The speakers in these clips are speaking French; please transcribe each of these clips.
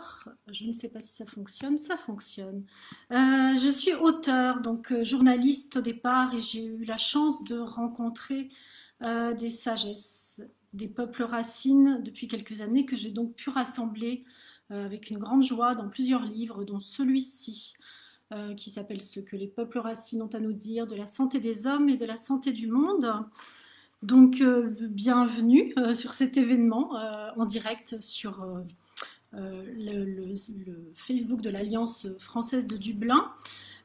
auteur. Je ne sais pas si ça fonctionne. Ça fonctionne. Je suis auteur, donc journaliste au départ, et j'ai eu la chance de rencontrer des sagesses, des peuples racines depuis quelques années que j'ai donc pu rassembler avec une grande joie dans plusieurs livres, dont celui-ci qui s'appelle Ce que les peuples racines ont à nous dire, de la santé des hommes et de la santé du monde. Donc, bienvenue sur cet événement en direct sur le Facebook de l'Alliance française de Dublin.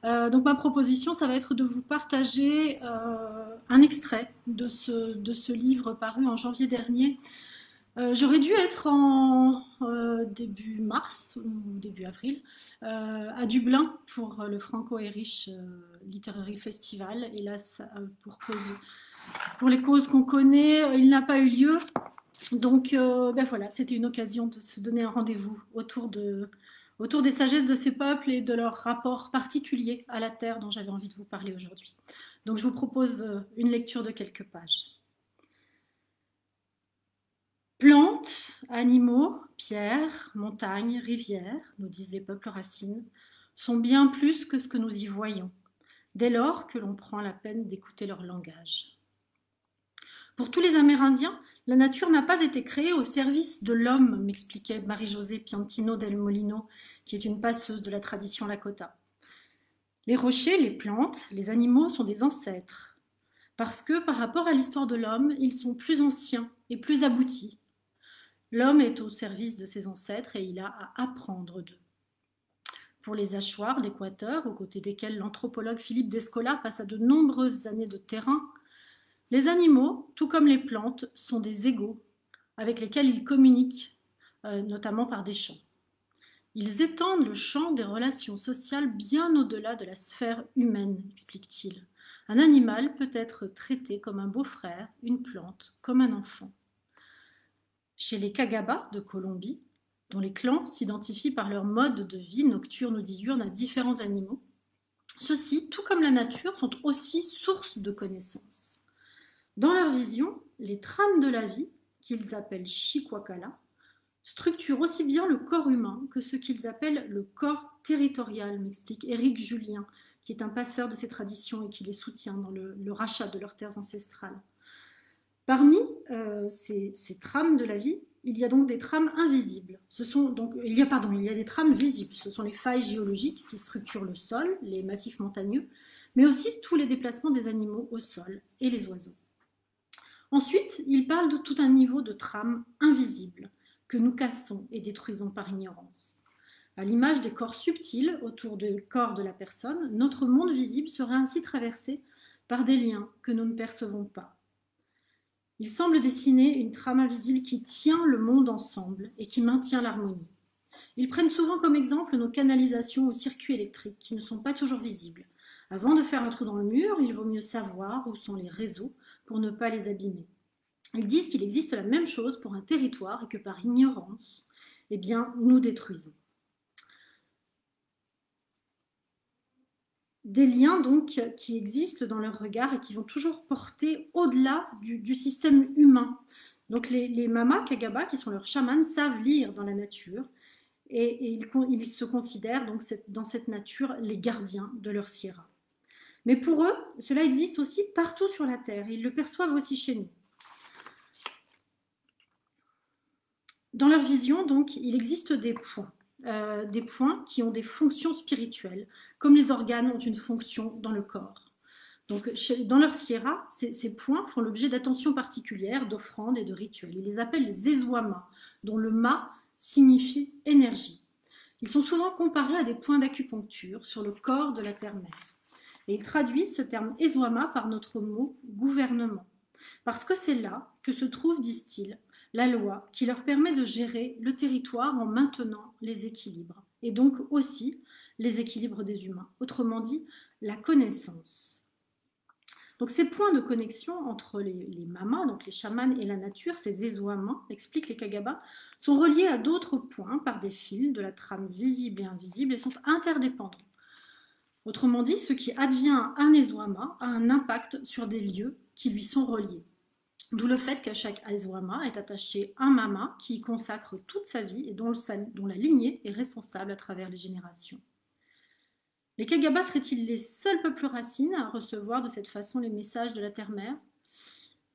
Donc, ma proposition, ça va être de vous partager un extrait de ce livre paru en janvier dernier. J'aurais dû être en début mars ou début avril à Dublin pour le Franco-Irish Literary Festival. Hélas, pour les causes qu'on connaît, il n'a pas eu lieu. Donc voilà, c'était une occasion de se donner un rendez-vous autour des sagesses de ces peuples et de leur rapport particulier à la terre dont j'avais envie de vous parler aujourd'hui. Donc je vous propose une lecture de quelques pages. Plantes, animaux, pierres, montagnes, rivières, nous disent les peuples racines, sont bien plus que ce que nous y voyons, dès lors que l'on prend la peine d'écouter leur langage. Pour tous les Amérindiens, la nature n'a pas été créée au service de l'homme, m'expliquait Marie-Josée Piantino del Molino, qui est une passeuse de la tradition Lakota. Les rochers, les plantes, les animaux sont des ancêtres, parce que par rapport à l'histoire de l'homme, ils sont plus anciens et plus aboutis. L'homme est au service de ses ancêtres et il a à apprendre d'eux. Pour les Achuars d'Équateur, aux côtés desquels l'anthropologue Philippe Descola passa de nombreuses années de terrain, les animaux, tout comme les plantes, sont des égaux avec lesquels ils communiquent, notamment par des chants. Ils étendent le champ des relations sociales bien au-delà de la sphère humaine, explique-t-il. Un animal peut être traité comme un beau-frère, une plante, comme un enfant. Chez les Kagaba de Colombie, dont les clans s'identifient par leur mode de vie nocturne ou diurne à différents animaux, ceux-ci, tout comme la nature, sont aussi source de connaissances. Dans leur vision, les trames de la vie, qu'ils appellent Chikwakala, structurent aussi bien le corps humain que ce qu'ils appellent le corps territorial, m'explique Éric Julien, qui est un passeur de ces traditions et qui les soutient dans le rachat de leurs terres ancestrales. Parmi ces trames de la vie, il y a donc des trames invisibles. Il y a des trames visibles. Ce sont les failles géologiques qui structurent le sol, les massifs montagneux, mais aussi tous les déplacements des animaux au sol et les oiseaux. Ensuite, il parle de tout un niveau de trames invisibles que nous cassons et détruisons par ignorance. À l'image des corps subtils autour du corps de la personne, notre monde visible serait ainsi traversé par des liens que nous ne percevons pas. Il semble dessiner une trame invisible qui tient le monde ensemble et qui maintient l'harmonie. Ils prennent souvent comme exemple nos canalisations aux circuits électriques qui ne sont pas toujours visibles. Avant de faire un trou dans le mur, il vaut mieux savoir où sont les réseaux pour ne pas les abîmer. Ils disent qu'il existe la même chose pour un territoire et que par ignorance, eh bien, nous détruisons. Des liens donc qui existent dans leur regard et qui vont toujours porter au-delà du système humain. Donc les mamas Kagaba, qui sont leurs chamans, savent lire dans la nature et ils se considèrent donc dans cette nature les gardiens de leur sierra. Mais pour eux, cela existe aussi partout sur la Terre et ils le perçoivent aussi chez nous. Dans leur vision, donc, il existe des points qui ont des fonctions spirituelles, comme les organes ont une fonction dans le corps. Donc, dans leur sierra, ces points font l'objet d'attention particulière, d'offrandes et de rituels. Ils les appellent les ezwama, dont le ma signifie énergie. Ils sont souvent comparés à des points d'acupuncture sur le corps de la terre-mère. Et ils traduisent ce terme ezwama par notre mot gouvernement. Parce que c'est là que se trouve, disent-ils, la loi qui leur permet de gérer le territoire en maintenant les équilibres, et donc aussi les équilibres des humains. Autrement dit, la connaissance. Donc ces points de connexion entre les mamas, donc les chamans et la nature, ces ezwama, expliquent les Kagaba, sont reliés à d'autres points par des fils de la trame visible et invisible et sont interdépendants. Autrement dit, ce qui advient à un ezwama a un impact sur des lieux qui lui sont reliés. D'où le fait qu'à chaque Aizwama est attaché un mama qui y consacre toute sa vie et dont la lignée est responsable à travers les générations. Les Kagaba seraient-ils les seuls peuples racines à recevoir de cette façon les messages de la Terre-Mère?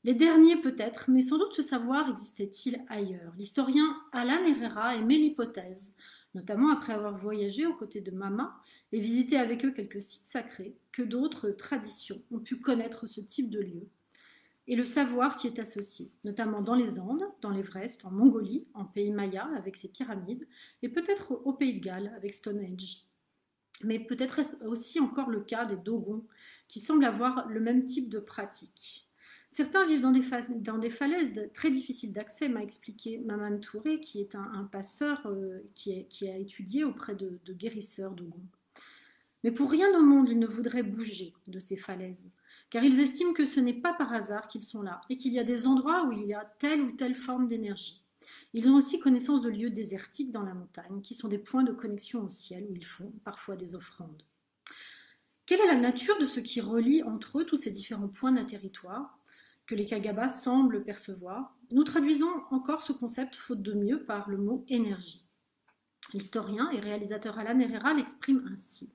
Les derniers peut-être, mais sans doute ce savoir existait-il ailleurs. L'historien Alan Herrera émet l'hypothèse, notamment après avoir voyagé aux côtés de Mama et visité avec eux quelques sites sacrés, que d'autres traditions ont pu connaître ce type de lieu et le savoir qui est associé, notamment dans les Andes, dans l'Everest, en Mongolie, en pays maya avec ses pyramides, et peut-être au pays de Galles avec Stonehenge. Mais peut-être aussi encore le cas des Dogons, qui semblent avoir le même type de pratique. Certains vivent dans des falaises très difficiles d'accès, m'a expliqué Maman Touré, qui est un passeur qui a étudié auprès de guérisseurs Dogons. Mais pour rien au monde, ils ne voudraient bouger de ces falaises, car ils estiment que ce n'est pas par hasard qu'ils sont là, et qu'il y a des endroits où il y a telle ou telle forme d'énergie. Ils ont aussi connaissance de lieux désertiques dans la montagne, qui sont des points de connexion au ciel, où ils font parfois des offrandes. Quelle est la nature de ce qui relie entre eux tous ces différents points d'un territoire que les Kagaba semblent percevoir? Nous traduisons encore ce concept, faute de mieux, par le mot énergie. L'historien et réalisateur Alan Herrera l'exprime ainsi.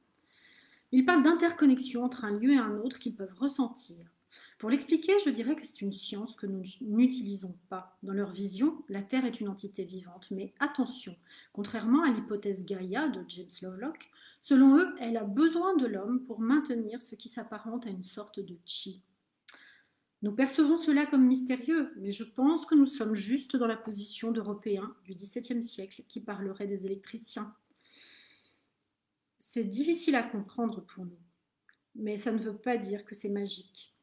Il parle d'interconnexion entre un lieu et un autre qu'ils peuvent ressentir. Pour l'expliquer, je dirais que c'est une science que nous n'utilisons pas. Dans leur vision, la Terre est une entité vivante, mais attention, contrairement à l'hypothèse Gaïa de James Lovelock, selon eux, elle a besoin de l'homme pour maintenir ce qui s'apparente à une sorte de chi. Nous percevons cela comme mystérieux, mais je pense que nous sommes juste dans la position d'Européens du XVIIe siècle qui parleraient des électriciens. C'est difficile à comprendre pour nous, mais ça ne veut pas dire que c'est magique.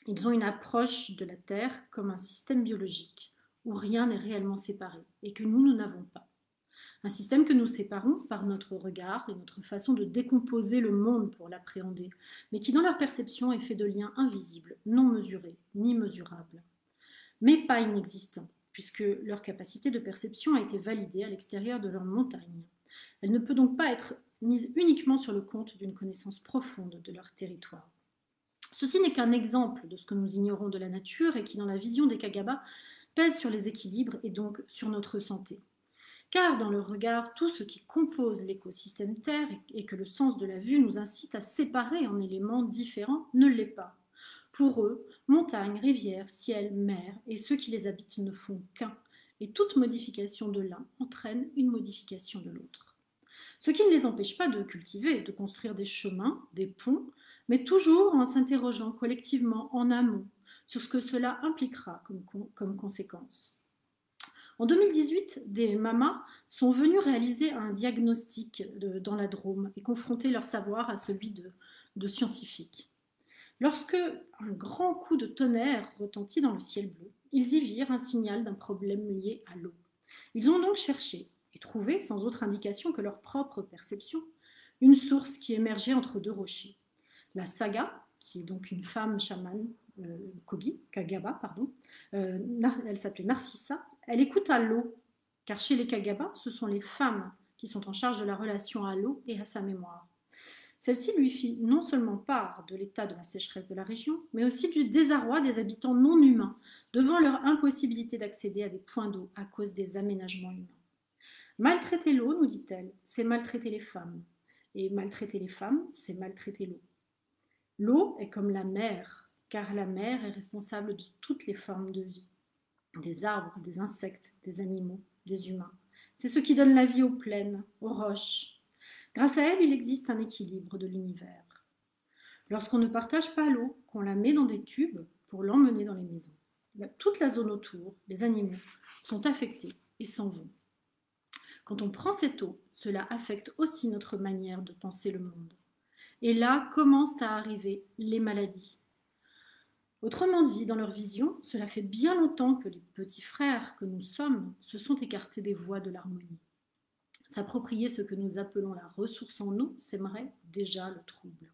Ils ont une approche de la Terre comme un système biologique, où rien n'est réellement séparé, et que nous n'avons pas. Un système que nous séparons par notre regard et notre façon de décomposer le monde pour l'appréhender, mais qui dans leur perception est fait de liens invisibles, non mesurés, ni mesurables. Mais pas inexistants, puisque leur capacité de perception a été validée à l'extérieur de leur montagne. Elle ne peut donc pas être mise uniquement sur le compte d'une connaissance profonde de leur territoire. Ceci n'est qu'un exemple de ce que nous ignorons de la nature et qui, dans la vision des Kagaba, pèse sur les équilibres et donc sur notre santé. Car dans leur regard, tout ce qui compose l'écosystème Terre et que le sens de la vue nous incite à séparer en éléments différents ne l'est pas. Pour eux, montagnes, rivières, ciel, mer et ceux qui les habitent ne font qu'un, et toute modification de l'un entraîne une modification de l'autre. Ce qui ne les empêche pas de cultiver, de construire des chemins, des ponts, mais toujours en s'interrogeant collectivement en amont sur ce que cela impliquera comme conséquence. En 2018, des mamas sont venues réaliser un diagnostic dans la Drôme et confronter leur savoir à celui de scientifiques. Lorsque un grand coup de tonnerre retentit dans le ciel bleu, ils y virent un signal d'un problème lié à l'eau. Ils ont donc cherché et trouvé, sans autre indication que leur propre perception, une source qui émergeait entre deux rochers. La Saga, qui est donc une femme chamane, Kagaba, elle s'appelait Narcissa, elle écoute à l'eau, car chez les Kagaba, ce sont les femmes qui sont en charge de la relation à l'eau et à sa mémoire. Celle-ci lui fit non seulement part de l'état de la sécheresse de la région, mais aussi du désarroi des habitants non humains devant leur impossibilité d'accéder à des points d'eau à cause des aménagements humains. Maltraiter l'eau, nous dit-elle, c'est maltraiter les femmes. Et maltraiter les femmes, c'est maltraiter l'eau. L'eau est comme la mer, car la mer est responsable de toutes les formes de vie, des arbres, des insectes, des animaux, des humains. C'est ce qui donne la vie aux plaines, aux roches. Grâce à elle, il existe un équilibre de l'univers. Lorsqu'on ne partage pas l'eau, qu'on la met dans des tubes pour l'emmener dans les maisons, toute la zone autour, les animaux, sont affectés et s'en vont. Quand on prend cette eau, cela affecte aussi notre manière de penser le monde. Et là commencent à arriver les maladies. Autrement dit, dans leur vision, cela fait bien longtemps que les petits frères que nous sommes se sont écartés des voies de l'harmonie. S'approprier ce que nous appelons la ressource en eau sèmerait déjà le trouble.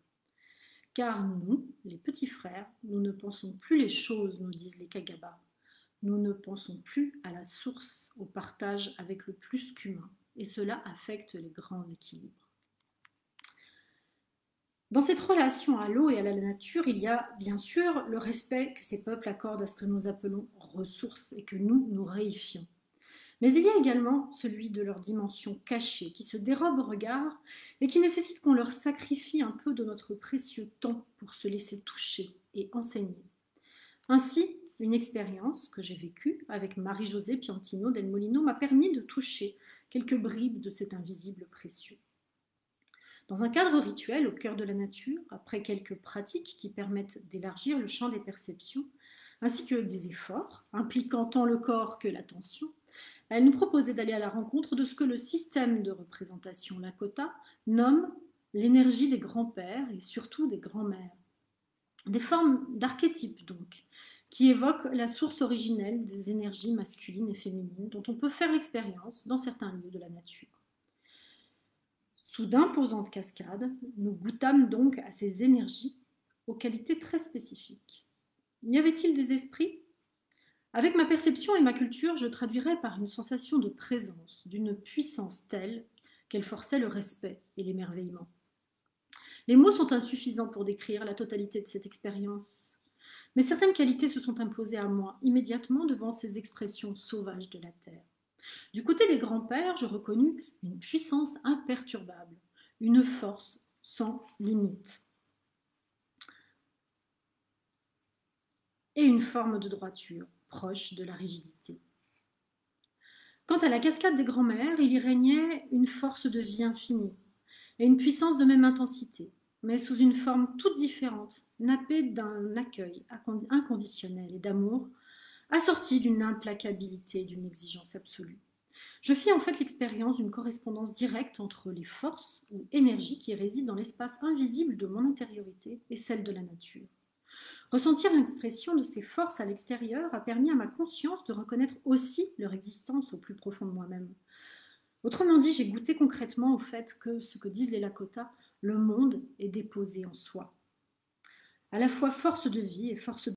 Car nous, les petits frères, nous ne pensons plus les choses, nous disent les Kagaba. Nous ne pensons plus à la source, au partage avec le plus qu'humain, et cela affecte les grands équilibres. Dans cette relation à l'eau et à la nature, il y a bien sûr le respect que ces peuples accordent à ce que nous appelons ressources et que nous réifions. Mais il y a également celui de leur dimension cachée, qui se dérobe au regard et qui nécessite qu'on leur sacrifie un peu de notre précieux temps pour se laisser toucher et enseigner. Ainsi, une expérience que j'ai vécue avec Marie-Josée Piantino del Molino m'a permis de toucher quelques bribes de cet invisible précieux. Dans un cadre rituel au cœur de la nature, après quelques pratiques qui permettent d'élargir le champ des perceptions, ainsi que des efforts impliquant tant le corps que l'attention, elle nous proposait d'aller à la rencontre de ce que le système de représentation Lakota nomme l'énergie des grands-pères et surtout des grands-mères. Des formes d'archétypes donc, qui évoquent la source originelle des énergies masculines et féminines dont on peut faire l'expérience dans certains lieux de la nature. Sous d'imposantes cascades, nous goûtâmes donc à ces énergies aux qualités très spécifiques. Y avait-il des esprits ? Avec ma perception et ma culture, je traduirais par une sensation de présence, d'une puissance telle qu'elle forçait le respect et l'émerveillement. Les mots sont insuffisants pour décrire la totalité de cette expérience, mais certaines qualités se sont imposées à moi immédiatement devant ces expressions sauvages de la terre. Du côté des grands-pères, je reconnus une puissance imperturbable, une force sans limite et une forme de droiture proche de la rigidité. Quant à la cascade des grands-mères, il y régnait une force de vie infinie et une puissance de même intensité, mais sous une forme toute différente, nappée d'un accueil inconditionnel et d'amour, assorti d'une implacabilité et d'une exigence absolue. Je fis en fait l'expérience d'une correspondance directe entre les forces ou énergies qui résident dans l'espace invisible de mon intériorité et celle de la nature. Ressentir l'expression de ces forces à l'extérieur a permis à ma conscience de reconnaître aussi leur existence au plus profond de moi-même. Autrement dit, j'ai goûté concrètement au fait que, ce que disent les Lakota, le monde est déposé en soi. À la fois force de vie et force de